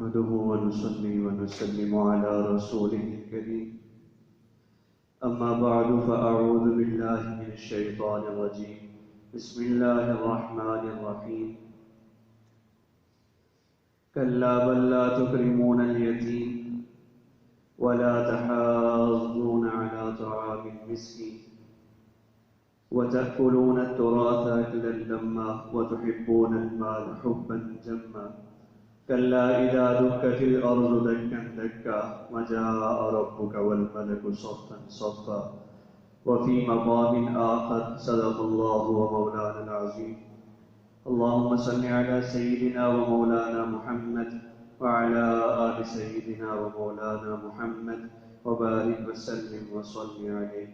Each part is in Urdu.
نحمده ونصلي ونسلم على رسوله الكريم أما بعد فأعوذ بالله من الشيطان الرجيم بسم الله الرحمن الرحيم كلا بل لا تكرمون اليتيم ولا تحاضون على طعام المسكين وتأكلون التراث أكلا لما وتحبون المال حبا جما كلا إذا دكت الأرض دكا دكا وجاء ربك والملك صفا صفا وفي مقام آخر صدق الله ومولانا العظيم اللهم صل على سيدنا ومولانا محمد وعلى آل سيدنا ومولانا محمد وبارك وسلم وصل عليه.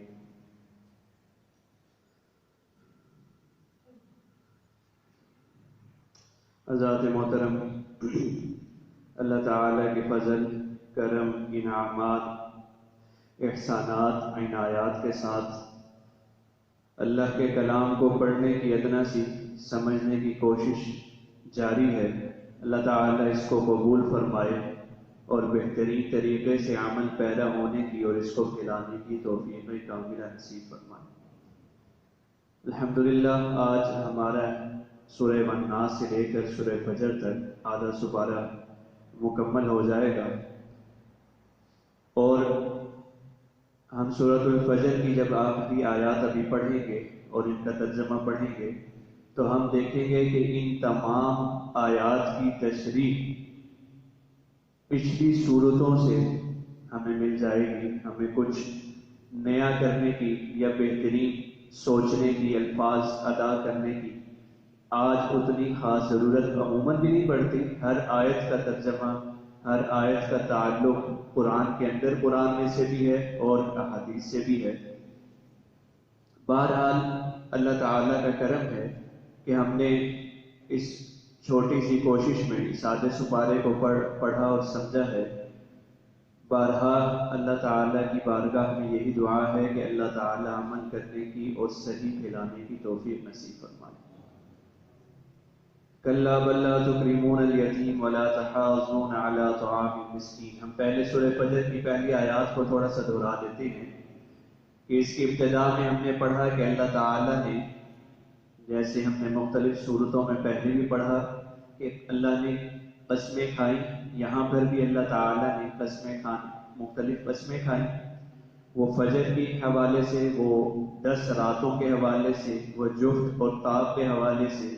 حضرات محترم، اللہ تعالیٰ کے فضل، کرم، انعامات، احسانات، عنایات کے ساتھ اللہ کے کلام کو پڑھنے کی ادنا سی سمجھنے کی کوشش جاری ہے. اللہ تعالیٰ اس کو قبول فرمائے اور بہترین طریقے سے عمل پیدا ہونے کی اور اس کو پھیلانے کی توفیق کاملہ نصیب فرمائے. الحمدللہ آج ہمارا سورہ والناس سے لے کر سورہ فجر تک آدھا سپارہ مکمل ہو جائے گا، اور ہم سورۃ الفجر کی جب آخری آیات ابھی پڑھیں گے اور ان کا ترجمہ پڑھیں گے تو ہم دیکھیں گے کہ ان تمام آیات کی تشریح پچھلی صورتوں سے ہمیں مل جائے گی. ہمیں کچھ نیا کرنے کی یا بہترین سوچنے کی، الفاظ ادا کرنے کی آج اتنی خاص ضرورت عموماً بھی نہیں پڑتی. ہر آیت کا ترجمہ، ہر آیت کا تعلق قرآن کے اندر قرآن میں سے بھی ہے اور احادیث سے بھی ہے. بہرحال اللہ تعالیٰ کا کرم ہے کہ ہم نے اس چھوٹی سی کوشش میں سادے سپارے کو پڑھا اور سمجھا ہے. بہرحال اللہ تعالیٰ کی بارگاہ میں یہی دعا ہے کہ اللہ تعالیٰ عمل کرنے کی اور صحیح پھیلانے کی توفیق نصیب فرمائے. کلا بل لا تکرمون الیتیم ولا تحاضون علی طعام المسکین. ہم پہلے سورہ فجر کی پہلی آیات کو تھوڑا سا دہرا دیتے ہیں کہ اس کی ابتدا میں ہم نے پڑھا کہ اللہ تعالیٰ نے، جیسے ہم نے مختلف صورتوں میں پہلے بھی پڑھا کہ اللہ نے قسمیں کھائیں، یہاں پر بھی اللہ تعالیٰ نے قسمیں کھائیں، مختلف قسمیں کھائیں. وہ فجر کے حوالے سے، وہ 10 راتوں کے حوالے سے، وہ جفت اور تاب کے حوالے سے،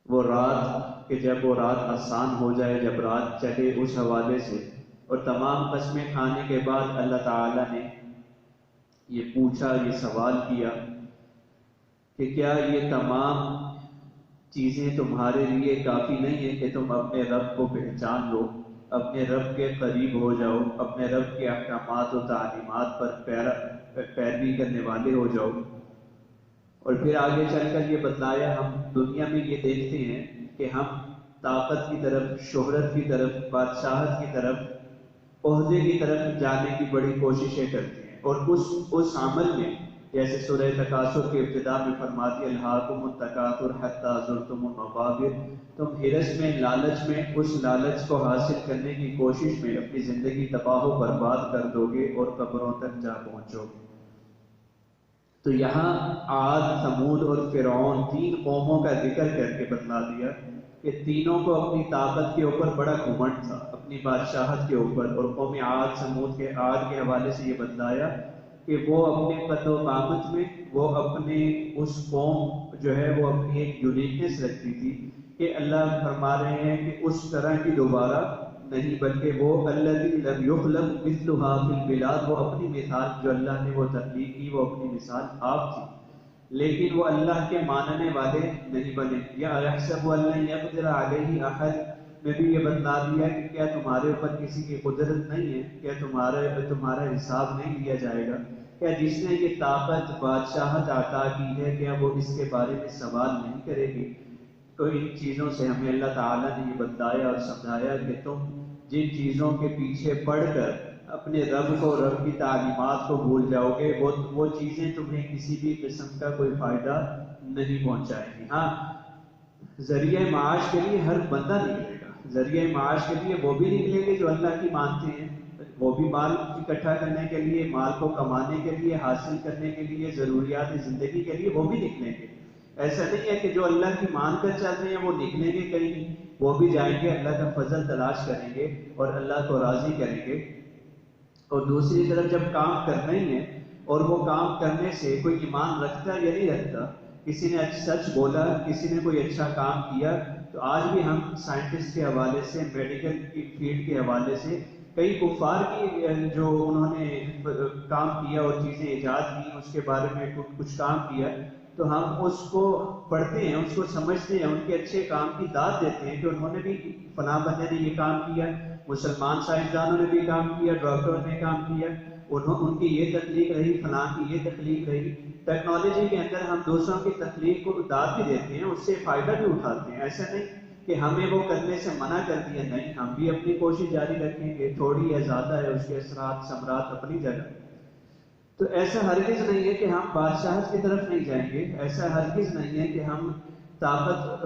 وہ رات کہ جب وہ رات آسان ہو جائے، جب رات چڑھے، اس حوالے سے. اور تمام قسمیں کھانے کے بعد اللہ تعالیٰ نے یہ پوچھا، یہ سوال کیا کہ کیا یہ تمام چیزیں تمہارے لیے کافی نہیں ہیں کہ تم اپنے رب کو پہچان لو، اپنے رب کے قریب ہو جاؤ، اپنے رب کے احکامات و تعلیمات پر پیروی کرنے والے ہو جاؤ. اور پھر آگے چل کر یہ بتلایا، ہم دنیا میں یہ دیکھتے ہیں کہ ہم طاقت کی طرف، شہرت کی طرف، بادشاہت کی طرف، عہدے کی طرف جانے کی بڑی کوششیں کرتے ہیں، اور اس عمل میں جیسے سورہ تکاثر کے ابتدا میں فرماتی الہاکم التکاثر حتی زرتم المقابر، تم ہرس میں، لالچ میں، اس لالچ کو حاصل کرنے کی کوشش میں اپنی زندگی تباہ و برباد کر دو گے اور قبروں تک جا پہنچو گے. تو یہاں عاد، ثمود اور فرعون 3 قوموں کا ذکر کر کے بتلا دیا کہ تینوں کو اپنی طاقت کے اوپر بڑا گھمنڈ تھا، اپنی بادشاہت کے اوپر. اور قوم عاد، ثمود کے عاد کے حوالے سے یہ بتلایا کہ وہ اپنے قد و قامت میں، وہ اپنے اس قوم جو ہے وہ اپنی ایک یونیکنس رکھتی تھی کہ اللہ فرما رہے ہیں کہ اس طرح کی دوبارہ نہیں، بلکہ وہ الذی لم یخلق مثلھا فی البلاد، وہ اپنی مثال جو اللہ نے وہ تخلیق کی، وہ اپنی مثال آپ تھی، لیکن وہ اللہ کے ماننے والے نہیں بنے. یا یحسب ان لن یقدر علیہ احد میں بھی یہ بتلا دیا کہ کیا تمہارے اوپر کسی کی قدرت نہیں ہے، کیا تمہارا حساب نہیں لیا جائے گا، کیا جس نے یہ طاقت، بادشاہت عطا کی ہے کیا وہ اس کے بارے میں سوال نہیں کرے گی. تو ان چیزوں سے ہمیں اللہ تعالیٰ نے یہ بتلایا اور سمجھایا کہ تم جن چیزوں کے پیچھے پڑھ کر اپنے رب کو، رب کی تعلیمات کو بھول جاؤ گے، وہ چیزیں تمہیں کسی بھی قسم کا کوئی فائدہ نہیں پہنچائیں گی. ہاں، ذریعہ معاش کے لیے ہر بندہ نکلے گا، ذریعہ معاش کے لیے وہ بھی نکلیں گے جو اللہ کی مانتے ہیں، وہ بھی مال اکٹھا کرنے کے لیے، مال کو کمانے کے لیے، حاصل کرنے کے لیے، ضروریات زندگی کے لیے وہ بھی نکلیں گے۔ ایسا نہیں ہے کہ جو اللہ کی مان کر چل رہے ہیں وہ نکلیں گے کہیں، وہ بھی جائیں گے، اللہ کا فضل تلاش کریں گے اور اللہ کو راضی کریں گے۔ اور دوسری طرف جب کام کرنا ہی ہے اور وہ کام کرنے سے کوئی ایمان رکھتا یا نہیں رکھتا، کسی نے سچ بولا، کسی نے کوئی اچھا کام کیا، تو آج بھی ہم سائنٹسٹ کے حوالے سے، میڈیکل کی فیلڈ کے حوالے سے کئی کفار کی جو انہوں نے کام کیا اور چیزیں ایجاد کی، اس کے بارے میں کچھ کام کیا، تو ہم اس کو پڑھتے ہیں، اس کو سمجھتے ہیں، ان کے اچھے کام کی داد دیتے ہیں کہ انہوں نے بھی، فلاں بندے نے یہ کام کیا، مسلمان سائنسدانوں نے بھی کام کیا، ڈاکٹروں نے کام کیا، ان کی یہ تخلیق رہی، فلاں کی یہ تخلیق رہی۔ ٹیکنالوجی کے اندر ہم دوسروں کی تخلیق کو داد بھی دیتے ہیں، اس سے فائدہ بھی اٹھاتے ہیں۔ ایسا نہیں کہ ہمیں وہ کرنے سے منع کر دیا، نہیں، ہم بھی اپنی کوشش جاری رکھیں گے، تھوڑی ہے زیادہ ہے، اس کے اثرات ثمرات اپنی جگہ۔ تو ایسا ہرگز نہیں ہے کہ ہم بادشاہت کی طرف نہیں جائیں گے، ایسا ہرگز نہیں ہے کہ ہم طاقت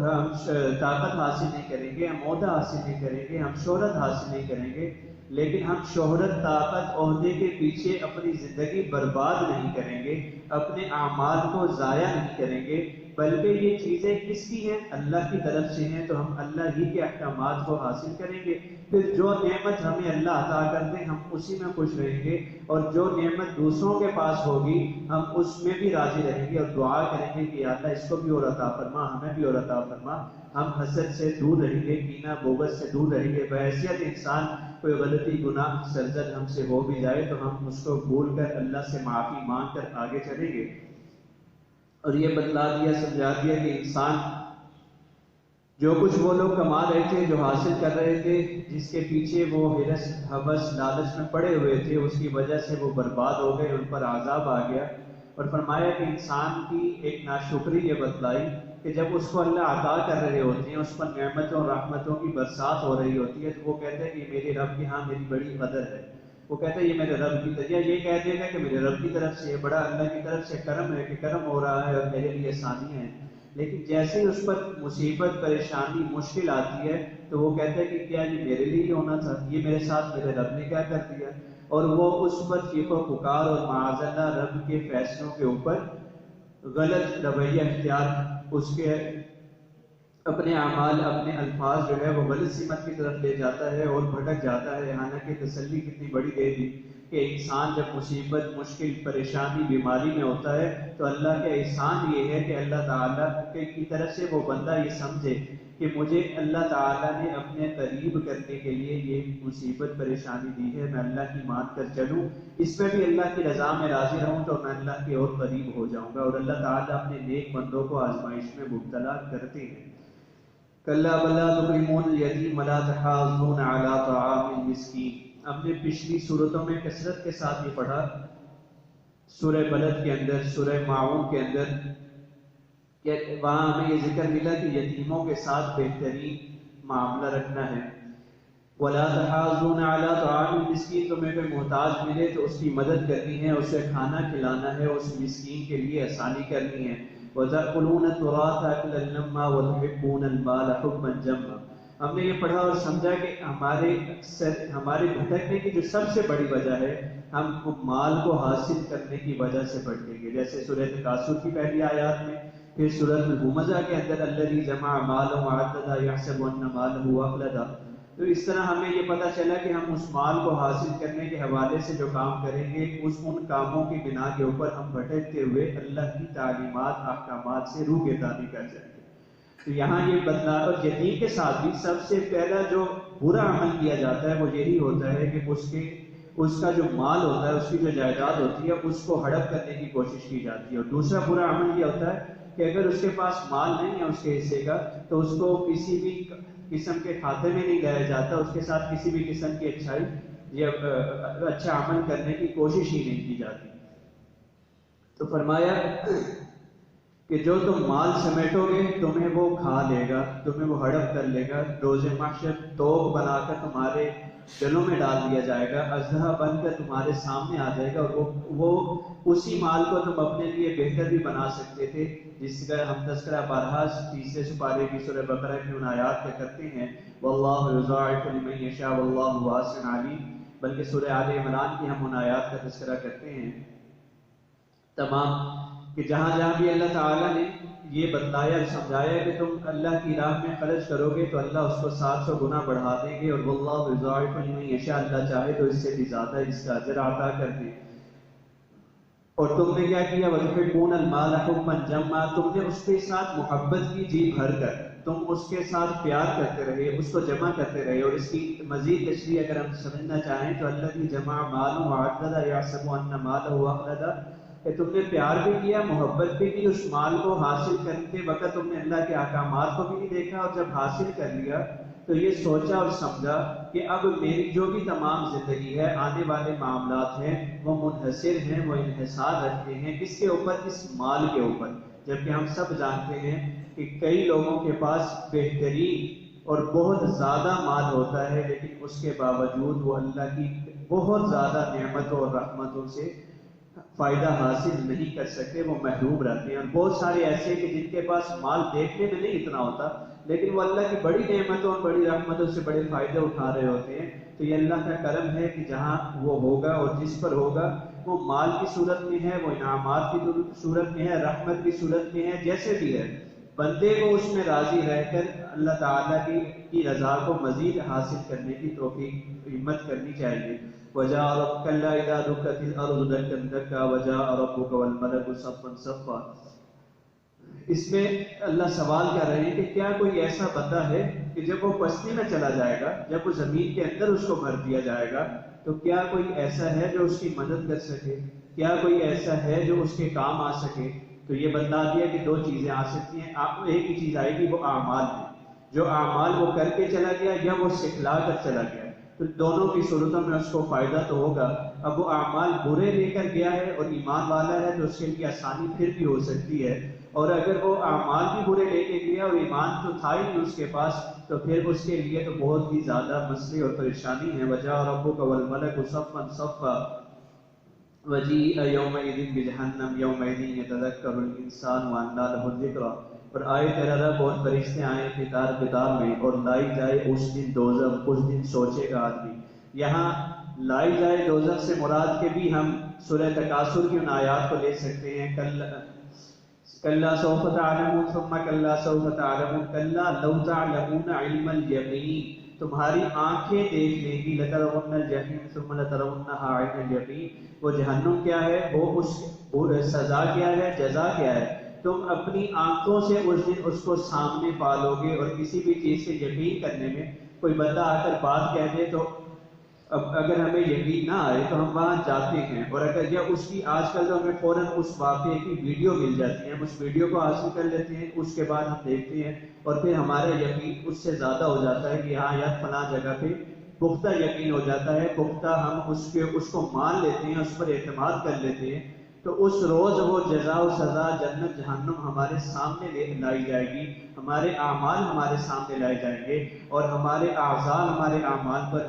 حاصل نہیں کریں گے، ہم عہدہ حاصل نہیں کریں گے، ہم شہرت حاصل نہیں کریں گے، لیکن ہم شہرت، طاقت، عہدے کے پیچھے اپنی زندگی برباد نہیں کریں گے، اپنے اعمال کو ضائع نہیں کریں گے، بلکہ یہ چیزیں کس کی ہیں؟ اللہ کی طرف سے ہیں، تو ہم اللہ ہی کے احکامات کو حاصل کریں گے۔ پھر جو نعمت ہمیں اللہ عطا کر دیں ہم اسی میں خوش رہیں گے، اور جو نعمت دوسروں کے پاس ہوگی ہم اس میں بھی راضی رہیں گے اور دعا کریں گے کہ یا اللہ اس کو بھی اور عطا فرما، ہمیں بھی اور عطا فرما۔ ہم حسد سے دور رہیں گے، کینہ بغض سے دور رہیں گے۔ بحیثیت انسان کوئی غلطی، گناہ سرزد ہم سے ہو بھی جائے تو ہم اس کو بھول کر اللہ سے معافی مانگ کر آگے چلیں گے۔ اور یہ بتلا دیا، سمجھا دیا کہ انسان جو کچھ وہ لوگ کما رہے تھے، جو حاصل کر رہے تھے، جس کے پیچھے وہ ہرس، ہوس، لالچ میں پڑے ہوئے تھے، اس کی وجہ سے وہ برباد ہو گئے، ان پر عذاب آ گیا۔ اور فرمایا کہ انسان کی ایک ناشکری یہ بتلائی کہ جب اس کو اللہ عطا کر رہے ہوتے ہیں، اس پر نعمتوں اور رحمتوں کی برسات ہو رہی ہوتی ہے، تو وہ کہتے ہیں کہ یہ میرے رب کے ہاں میری بڑی قدر ہے، وہ کہتا ہے یہ میرے رب کی طرف، یہ کہہ دے گا کہ میرے رب کی طرف سے بڑا اللہ کی طرف سے کرم ہے کہ کرم ہو رہا ہے اور میرے لیے آسانیاں ہیں۔ لیکن جیسے ہی اس پر مصیبت، پریشانی، مشکل آتی ہے تو وہ کہتا ہے کہ کیا یہ میرے لیے ہونا تھا، یہ میرے ساتھ میرے رب نے کیا کر دیا، اور وہ اس پر چیخ و پکار اور معاذ اللہ رب کے فیصلوں کے اوپر غلط رویہ اختیار، اس کے اپنے اعمال، اپنے الفاظ جو ہے وہ غلط سمت کی طرف لے جاتا ہے اور بھٹک جاتا ہے۔ حالانکہ تسلی کتنی بڑی دے دی کہ انسان جب مصیبت، مشکل، پریشانی، بیماری میں ہوتا ہے تو اللہ کا احسان یہ ہے کہ اللہ تعالیٰ کی طرف سے وہ بندہ یہ سمجھے کہ مجھے اللہ تعالیٰ نے اپنے قریب کرنے کے لیے یہ مصیبت، پریشانی دی ہے، میں اللہ کی مان کر چلوں، اس میں بھی اللہ کی رضا میں راضی رہوں تو میں اللہ کے اور قریب ہو جاؤں گا۔ اور اللہ تعالیٰ اپنے نیک بندوں کو آزمائش میں مبتلا کرتے ہیں۔ کلا بلا تکرمون الیتیم ولا تحاضون علی طعام المسکین۔ ہم نے پچھلی صورتوں میں کثرت کے ساتھ یہ پڑھا، سورہ بلد کے اندر، سورہ معون کے اندر، کہ وہاں ہمیں یہ ذکر ملا کہ یتیموں کے ساتھ بہترین معاملہ رکھنا ہے۔ ولا تحاضون علی طعام المسکین، تمہیں کوئی محتاج ملے تو اس کی مدد کرنی ہے، اسے کھانا کھلانا ہے، اس مسکین کے لیے آسانی کرنی ہے۔ وَتَأْكُلُونَ التُّرَاثَ أَكْلًا لَمًّا وَتُحِبُّونَ الْمَالَ حُبًّا جَمًّا۔ ہم نے یہ پڑھا اور سمجھا کہ ہمارے بھٹکنے کی جو سب سے بڑی وجہ ہے، ہم مال کو حاصل کرنے کی وجہ سے بھٹکیں گے، جیسے سورہ تکاثر کی پہلی آیات میں، پھر سورہ الہمزہ کے اندر الذی جمع مالا وعددا یحسب ان مالہ اخلدا۔ تو اس طرح ہمیں یہ پتہ چلا کہ ہم اس مال کو حاصل کرنے کے حوالے سے جو کام کریں گے، ان کاموں کی بنا کے اوپر ہم بھٹکتے ہوئے اللہ کی تعلیمات، احکامات سے روگردانی کر جائیں گے۔ تو یہاں یہ بدلا، اور یتیم کے ساتھ بھی سب سے پہلا جو برا عمل کیا جاتا ہے وہ یہی ہوتا ہے کہ اس کا جو مال ہوتا ہے، اس کی جو جائیداد ہوتی ہے، اس کو ہڑپ کرنے کی کوشش کی جاتی ہے۔ اور دوسرا برا عمل یہ ہوتا ہے کہ اگر اس کے پاس مال نہیں ہے اس کے حصے کا، تو اس کو کسی بھی قسم کے کھاتے میں نہیں لایا جاتا، اس کے ساتھ کسی بھی قسم کی اچھائی یا اچھا عمل کرنے کی کوشش ہی نہیں کی جاتی۔ تو فرمایا کہ جو تم مال سمیٹو گے تمہیں وہ کھا لے گا، تمہیں وہ ہڑپ کر لے گا، روز محشر توپ بنا کر تمہارے دلوں میں ڈال دیا جائے گا، اژدہا بن کر تمہارے سامنے آ جائے گا، اور وہ اسی مال کو تم اپنے لیے بہتر بھی بنا سکتے تھے، جس کا ہم تذکرہ بارہا تیسرے سپارے کی سورہ بقرہ کی ان آیات کا کرتے ہیں۔ واللہ یضاعف لمن یشاء واللہ واسع علیم، بلکہ سورہ آل عمران کی ہم ان آیات کا تذکرہ کرتے ہیں تمام، کہ جہاں جہاں بھی اللہ تعالیٰ نے یہ بتلایا اور سمجھایا کہ تم اللہ کی راہ میں خرچ کرو گے تو اللہ اس کو 700 گنا بڑھا دیں گے، اور واللہ یضاعف لمن یشاء، اللہ چاہے تو اس سے بھی زیادہ اس کا اجر عطا کر دے۔ اور تم نے کیا کیا؟ وَتُحِبُّونَ الْمَالَ حُبًّا جَمًّا، تم نے اس کے ساتھ محبت کی جی بھر کر، تم اس کے ساتھ پیار کرتے رہے، اس کو جمع کرتے رہے۔ اور اس کی مزید تشریح اگر ہم سمجھنا چاہیں تو الذی جمع مالہ وعددہ یحسب ان مالہ اخلدہ، کہ تم نے پیار بھی کیا، محبت بھی کی، اس مال کو حاصل کرتے وقت تم نے اللہ کے احکامات کو بھی نہیں دیکھا، اور جب حاصل کر لیا تو یہ سوچا اور سمجھا کہ اب میری جو بھی تمام زندگی ہے، آنے والے معاملات ہیں، وہ منحصر ہیں، وہ انحصار رکھتے ہیں کس کے اوپر؟ اس مال کے اوپر۔ جبکہ ہم سب جانتے ہیں کہ کئی لوگوں کے پاس بہترین اور بہت زیادہ مال ہوتا ہے، لیکن اس کے باوجود وہ اللہ کی بہت زیادہ نعمتوں اور رحمتوں سے فائدہ حاصل نہیں کر سکتے، وہ محروم رہتے ہیں۔ اور بہت سارے ایسے کہ جن کے پاس مال دیکھنے میں نہیں اتنا ہوتا، لیکن وہ اللہ کی بڑی نعمتوں اور بڑی رحمتوں سے بڑے فائدے اٹھا رہے ہوتے ہیں۔ تو یہ اللہ کا کرم ہے کہ جہاں وہ ہوگا اور جس پر ہوگا، وہ مال کی صورت میں ہے، وہ انعامات کی صورت میں ہے، رحمت کی صورت میں ہے، جیسے بھی ہے، بندے کو اس میں راضی رہ کر اللہ تعالیٰ کی رضا کو مزید حاصل کرنے کی توفیق ہمت کرنی چاہیے۔ وَجَاءَ رَبُّكَ كَلَّا إِذَا دُكَّتِ الْأَرْضُ دَكًّا دَكًّا وَجَاءَ رَبُّكَ وَالْمَلَكُ صَفًّا صَفًّا۔ اس میں اللہ سوال کر رہے ہیں کہ کیا کوئی ایسا بندہ ہے کہ جب وہ پستی میں چلا جائے گا، جب وہ زمین کے اندر اس کو بھر دیا جائے گا، تو کیا کوئی ایسا ہے جو اس کی مدد کر سکے؟ کیا کوئی ایسا ہے جو اس کے کام آ سکے؟ تو یہ بتا دیا کہ دو چیزیں آ سکتی ہیں، آپ کو ایک ہی چیز آئے گی، وہ اعمال ہے۔ جو اعمال وہ کر کے چلا گیا یا وہ سکھلا کر چلا گیا، تو دونوں کی صورتوں میں اس کو فائدہ تو ہوگا۔ اب وہ اعمال برے لے کر گیا ہے اور ایمان والا ہے تو اس کے لیے آسانی پھر بھی ہو سکتی ہے، اور اگر وہ اعمال بھی برے لے کے گیا اور ایمان تو تھا ہی نہیں اس کے پاس، تو پھر اس کے لیے تو بہت ہی زیادہ مسئلے اور پریشانی ہے۔ وَجَاءَ رَبُّكَ وَالْمَلَكُ صَفًّا صَفًّا وَجِيءَ يَوْمَئِذٍ بِجَهَنَّمَ يَوْمَئِذٍ يَتَذَكَّرُ الْإِنسَانُ وَأَنَّىٰ لَهُ الذِّكْرَىٰ، اور آئے تیرا رب اور فرشتے آئیں قطار قطار میں، اور لائی جائے اس دن دوزخ، اس دن سوچے گا آدمی۔ یہاں لائی جائے دوزخ سے مراد کے بھی ہم سورہ تکاثر کی ان آیات کو لے سکتے ہیں، کلا سوف تعلمون ثم کلا سوف تعلمون کلا لو تعلمون علم الیقین، تمہاری آنکھیں دیکھ لیں گی، لترون الجحیم ثم لترونها عین الیقین، وہ جہنم کیا ہے، وہ اس سزا کیا ہے، جزا کیا ہے، تم اپنی آنکھوں سے اس دن اس کو سامنے پالو گے۔ اور کسی بھی چیز سے یقین کرنے میں کوئی بندہ آ کر بات کہہ دے تو اب اگر ہمیں یقین نہ آئے تو ہم وہاں جاتے ہیں، اور اگر یا اس کی آج کل تو ہمیں فوراً اس واقعے کی ویڈیو مل جاتی ہے، ہم اس ویڈیو کو حاصل کر لیتے ہیں، اس کے بعد ہم دیکھتے ہیں اور پھر ہمارا یقین اس سے زیادہ ہو جاتا ہے کہ ہاں یار فلاں جگہ پہ پختہ یقین ہو جاتا ہے، پختہ ہم اس کو مان لیتے ہیں، اس پر اعتماد کر لیتے ہیں۔ تو اس روز وہ جزا و سزا، جنت جہنم ہمارے سامنے لائی جائے گی، ہمارے اعمال ہمارے سامنے لائے جائیں گے، اور ہمارے اعضاء ہمارے اعمال پر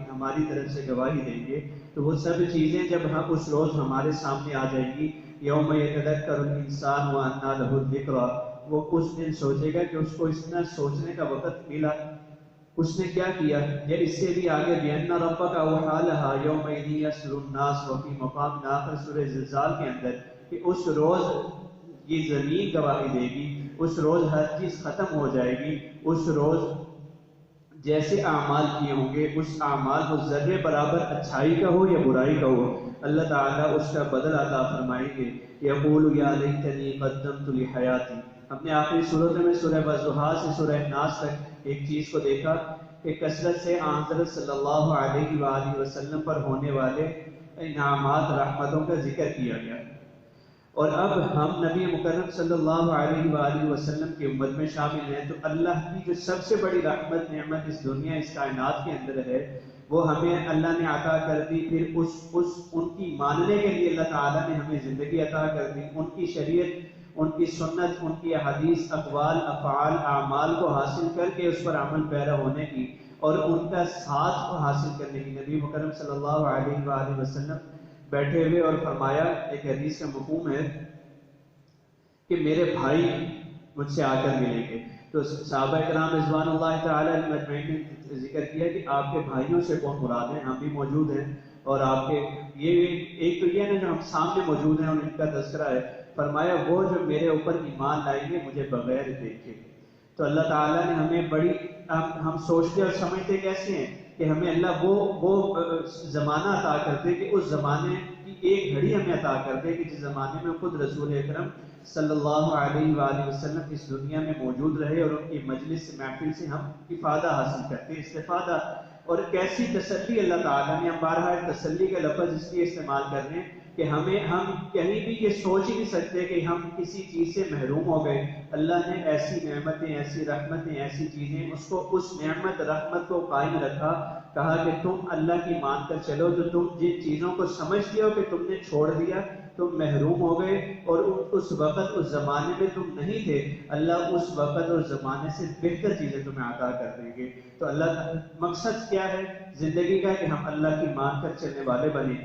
ہماری طرف سے گواہی دیں گے۔ تو وہ سب چیزیں جب ہم اس روز ہمارے سامنے آ جائیں گی، یوم یتذکر الانسان وانیٰ لہ الذکریٰ، وہ اس دن سوچے گا کہ اس کو اتنا سوچنے کا وقت ملا، اس نے کیا کیا۔ یا اس سے بھی آگے بِأَنَّ رَبَّكَ أَوْحَىٰ لَهَا يَوْمَئِذٍ يَصْدُرُ النَّاسُ وَفِي مَقَامٍ آخر سورہ زلزال کے اندر، کہ اس روز یہ زمین گواہی دے گی، اس روز ہر چیز ختم ہو جائے گی، اس روز جیسے اعمال کیے ہوں گے، اس اعمال کو ذرے برابر اچھائی کا ہو یا برائی کا ہو، اللہ تعالیٰ اس کا بدل عطا فرمائیں گے۔ یقول یا لیتنی قدمت لحیاتی، ہم نے آخری صورتوں میں سورہ والضحیٰ سے سورہ ناس تک ایک چیز کو دیکھا کہ کثرت سے حضرت صلی اللہ علیہ وآلہ وسلم پر ہونے والے انعامات، رحمتوں کا ذکر کیا گیا، اور اب ہم نبی مکرم صلی اللہ علیہ وآلہ وسلم کی امت میں شامل ہیں، تو اللہ کی جو سب سے بڑی رحمت، نعمت اس دنیا، اس کائنات کے اندر ہے، وہ ہمیں اللہ نے عطا کر دی۔ پھر ان کی ماننے کے لیے اللہ تعالیٰ نے ہمیں زندگی عطا کر دی، ان کی شریعت، ان کی سنت، ان کی حدیث، اقوال، افعال، اعمال کو حاصل کر کے اس پر عمل پیرا ہونے کی، اور ان کا ساتھ کو حاصل کرنے کی۔ نبی مکرم صلی اللہ علیہ وآلہ وسلم بیٹھے ہوئے اور فرمایا، ایک حدیث کا مفہوم ہے کہ میرے بھائی مجھ سے آ کر ملیں گے، تو صحابہ کرام رضوان اللہ تعالی علیہم اجمعین نے ذکر کیا کہ آپ کے بھائیوں سے کون مراد ہیں، ہم بھی موجود ہیں اور آپ کے یہ ایک تو یہ نا جو ہم سامنے موجود ہیں اور ان کا تذکرہ ہے، فرمایا وہ جو میرے اوپر ایمان لائیں گے مجھے بغیر دیکھے۔ تو اللہ تعالیٰ نے ہمیں بڑی ہم سوچتے اور سمجھتے کیسے ہیں کہ ہمیں اللہ وہ زمانہ عطا کرتے کہ اس زمانے کی ایک گھڑی ہمیں عطا کرتے کہ جس زمانے میں خود رسول اکرم صلی اللہ علیہ وآلہ وسلم اس دنیا میں موجود رہے اور ان کی مجلس سے محفل سے ہم افادہ حاصل کرتے استفادہ۔ اور کیسی تسلی اللہ تعالیٰ نے، ہم بارہا تسلی کا لفظ اس لیے استعمال کر رہے ہیں کہ ہم کہیں بھی یہ سوچ ہی نہیں سکتے کہ ہم کسی چیز سے محروم ہو گئے۔ اللہ نے ایسی نعمتیں، ایسی رحمتیں، ایسی چیزیں اس نعمت رحمت کو قائم رکھا، کہا کہ تم اللہ کی مان کر چلو، تو تم جن چیزوں کو سمجھتے ہو کہ تم نے چھوڑ دیا، تم محروم ہو گئے اور اس وقت اس زمانے میں تم نہیں تھے، اللہ اس وقت اور زمانے سے بہتر چیزیں تمہیں عطا کر دیں گے۔ تو اللہ مقصد کیا ہے زندگی کا کہ ہم اللہ کی مان کر چلنے والے بنیں،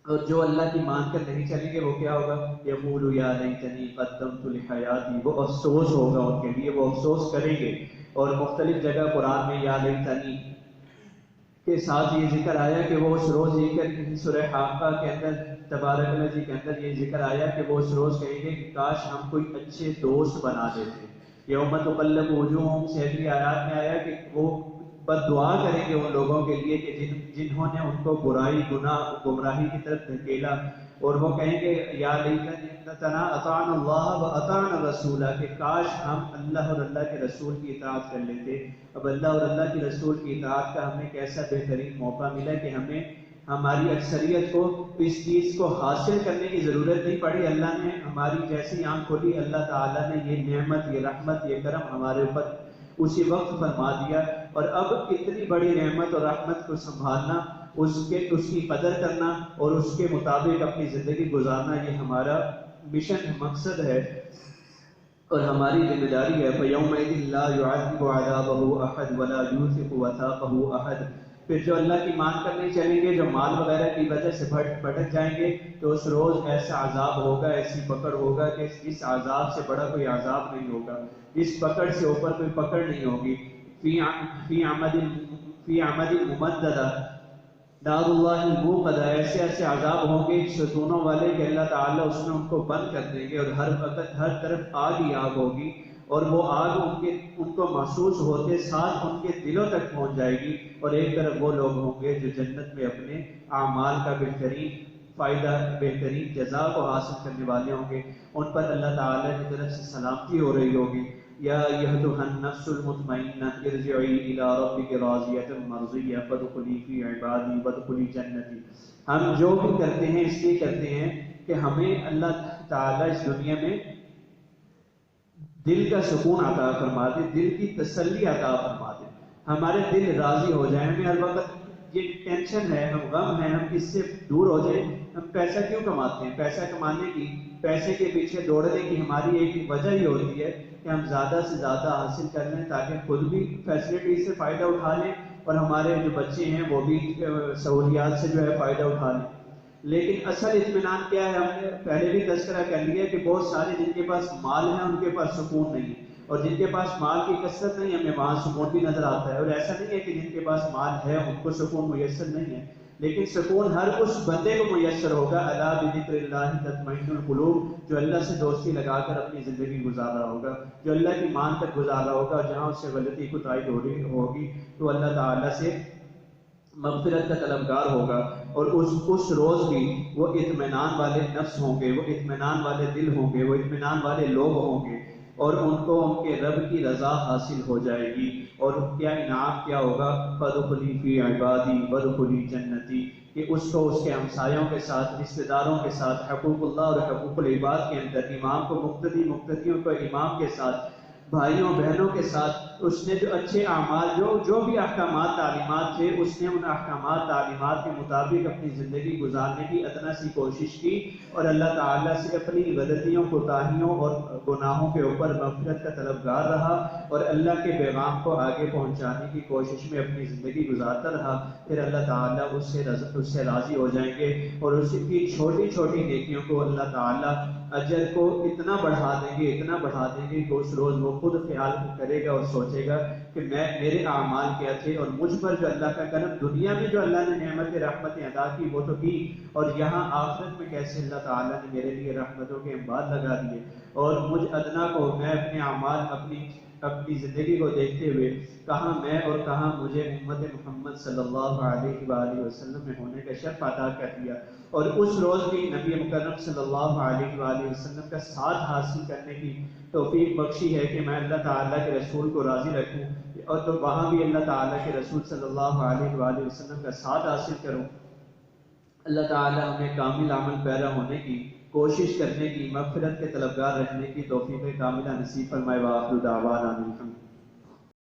اور جو اللہ کی مان کر نہیں چلیں گے وہ کیا ہوگا؟ یقول یا لیتنی قدمت لحیاتی، وہ افسوس ہوگا ان کے لیے، وہ افسوس کریں گے۔ اور مختلف جگہ قرآن میں یا لیتنی کے ساتھ یہ ذکر آیا کہ وہ اس روز سورہ حاقہ کے اندر تبارک الذی کے اندر یہ ذکر آیا کہ وہ اس روز کہیں گے کہ کاش ہم کوئی اچھے دوست بنا دیتے۔ یوم تقلب وجوہہم سے اگلی آیات میں آیا کہ وہ بد دعا کریں گے ان لوگوں کے لیے کہ جنہوں نے ان کو برائی، گناہ، گمراہی کی طرف دھکیلا، اور وہ کہیں گے یا لیتنا اطعنا اللہ و اطعنا الرسول، کہ کاش ہم اللہ اور اللہ کے رسول کی اطاعت کر لیتے۔ اب اللہ اور اللہ کے رسول کی اطاعت کا ہمیں کیسا بہترین موقع ملا کہ ہمیں ہماری اکثریت کو اس چیز کو حاصل کرنے کی ضرورت نہیں پڑی، اللہ نے ہماری جیسی آنکھ کھولی، اللہ تعالیٰ نے یہ نعمت، یہ رحمت، یہ کرم ہمارے اوپر اسی وقت فرما دیا۔ اور اب اتنی بڑی نعمت اور رحمت کو سنبھالنا، اس کی قدر کرنا اور اس کے مطابق اپنی زندگی گزارنا، یہ ہمارا مشن مقصد ہے اور ہماری ذمہ داری ہے۔ فَيَوْمَئِذٍ لَا يُعَذِّبُ عَذَابَهُ أَحَدٌ وَلَا يُوثِقُ وَثَاقَهُ أَحَدٌ۔ پھر جو اللہ کی مان کر نہیں چلیں گے، جو مال وغیرہ کی وجہ سے بھٹک جائیں گے، تو اس روز ایسا عذاب ہوگا، ایسی پکڑ ہوگا کہ اس عذاب سے بڑا کوئی عذاب نہیں ہوگا، اس پکڑ سے اوپر کوئی پکڑ نہیں ہوگی۔ فی عمد ممددہ، نار اللہ الموقدہ، ایسے ایسے عذاب ہوں گے ستونوں والے کہ اللہ تعالیٰ اس میں ان کو بند کر دیں گے، اور ہر وقت ہر طرف آگ ہی آگ ہوگی، اور وہ آگ ان کو محسوس ہوتے ساتھ ان کے دلوں تک پہنچ جائے گی۔ اور ایک طرف وہ لوگ ہوں گے جو جنت میں اپنے اعمال کا بہترین فائدہ، بہترین جزا کو حاصل کرنے والے ہوں گے، ان پر اللہ تعالیٰ کی طرف سے سلامتی ہو رہی ہوگی۔ یا ایھا النفس المطمئنہ ارجعی الی ربک راضیۃ مرضیہ فادخلی فی عبادی وادخلی جنتی۔ ہم جو بھی کرتے ہیں اس لیے کرتے ہیں کہ ہمیں اللہ تعالیٰ اس دنیا میں دل کا سکون عطا فرما دے، دل کی تسلی عطا فرما دے، ہمارے دل راضی ہو جائیں۔ ہمیں ہر وقت یہ ٹینشن ہے، ہم غم ہیں، ہم اس سے دور ہو جائیں۔ ہم پیسہ کیوں کماتے ہیں؟ پیسہ کمانے کی، پیسے کے پیچھے دوڑنے کی ہماری ایک وجہ ہی ہوتی ہے کہ ہم زیادہ سے زیادہ حاصل کر لیں تاکہ خود بھی فیسلٹی سے فائدہ اٹھا لیں اور ہمارے جو بچے ہیں وہ بھی سہولیات سے جو ہے فائدہ اٹھا لیں۔ لیکن اصل اطمینان کیا ہے؟ ہم نے پہلے بھی تذکرہ کر لیا کہ بہت سارے جن کے پاس مال ہے ان کے پاس سکون نہیں ہے، اور جن کے پاس مال کی کثرت نہیں ہمیں وہاں سکون بھی نظر آتا ہے۔ اور ایسا نہیں ہے کہ جن کے پاس مال ہے ان کو سکون میسر نہیں ہے، لیکن سکون ہر اس بندے کو میسر ہوگا الا بذکر اللہ تطمئن القلوب، جو اللہ سے دوستی لگا کر اپنی زندگی گزار رہا ہوگا، جو اللہ کی مان کر گزار رہا ہوگا، اور جہاں اس سے غلطی کوتاہی ہو رہی ہوگی تو اللہ تعالیٰ سے مغفرت کا طلبگار ہوگا۔ اور اس روز بھی وہ اطمینان والے نفس ہوں گے، وہ اطمینان والے دل ہوں گے، وہ اطمینان والے لوگ ہوں گے، اور ان کو ان کے رب کی رضا حاصل ہو جائے گی۔ اور کیا انعام کیا ہوگا؟ فَادْخُلِي فِي عِبَادِي وَادْخُلِي جَنَّتِي، کہ اس کو اس کے ہمسایوں کے ساتھ، رشتہ داروں کے ساتھ، حقوق اللہ اور حقوق العباد کے اندر، امام کو مقتدیوں کو امام کے ساتھ، بھائیوں بہنوں کے ساتھ اس نے جو اچھے اعمال جو بھی احکامات تعلیمات تھے اس نے ان احکامات تعلیمات کے مطابق اپنی زندگی گزارنے کی ادنا سی کوشش کی اور اللہ تعالیٰ سے اپنی غلطیوں کوتاہیوں اور گناہوں کے اوپر مغفرت کا طلبگار رہا اور اللہ کے پیغام کو آگے پہنچانے کی کوشش میں اپنی زندگی گزارتا رہا، پھر اللہ تعالیٰ اس سے راضی ہو جائیں گے اور اس کی چھوٹی چھوٹی نیکیوں کو اللہ تعالیٰ اجر کو اتنا بڑھا دیں گے کہ اس روز وہ خود خیال کرے گا اور سوچے گا کہ میرے اعمال کیا تھے اور مجھ پر جو اللہ کا کرم دنیا میں جو اللہ نے نعمت رحمتیں ادا کی وہ تو کی، اور یہاں آخرت میں کیسے اللہ تعالیٰ نے میرے لیے رحمتوں کے انبار لگا دیے، اور مجھ ادنا کو میں اپنے اعمال اپنی زندگی کو دیکھتے ہوئے کہاں میں اور کہاں مجھے امت محمد صلی اللہ علیہ وآلہ وسلم میں ہونے کا شرف عطا کر دیا، اور اس روز بھی نبی مکرم صلی اللہ علیہ وآلہ وسلم کا ساتھ حاصل کرنے کی توفیق بخشی ہے کہ میں اللہ تعالیٰ کے رسول کو راضی رکھوں اور تو وہاں بھی اللہ تعالیٰ کے رسول صلی اللہ علیہ وآلہ وسلم کا ساتھ حاصل کروں۔ اللہ تعالیٰ ہمیں کامل عمل پیرا ہونے کی کوشش کرنے کی، مغفرت کے طلبگار رہنے کی توفیق کاملہ نصیب فرمائے۔ وآخر دعوانا الحمد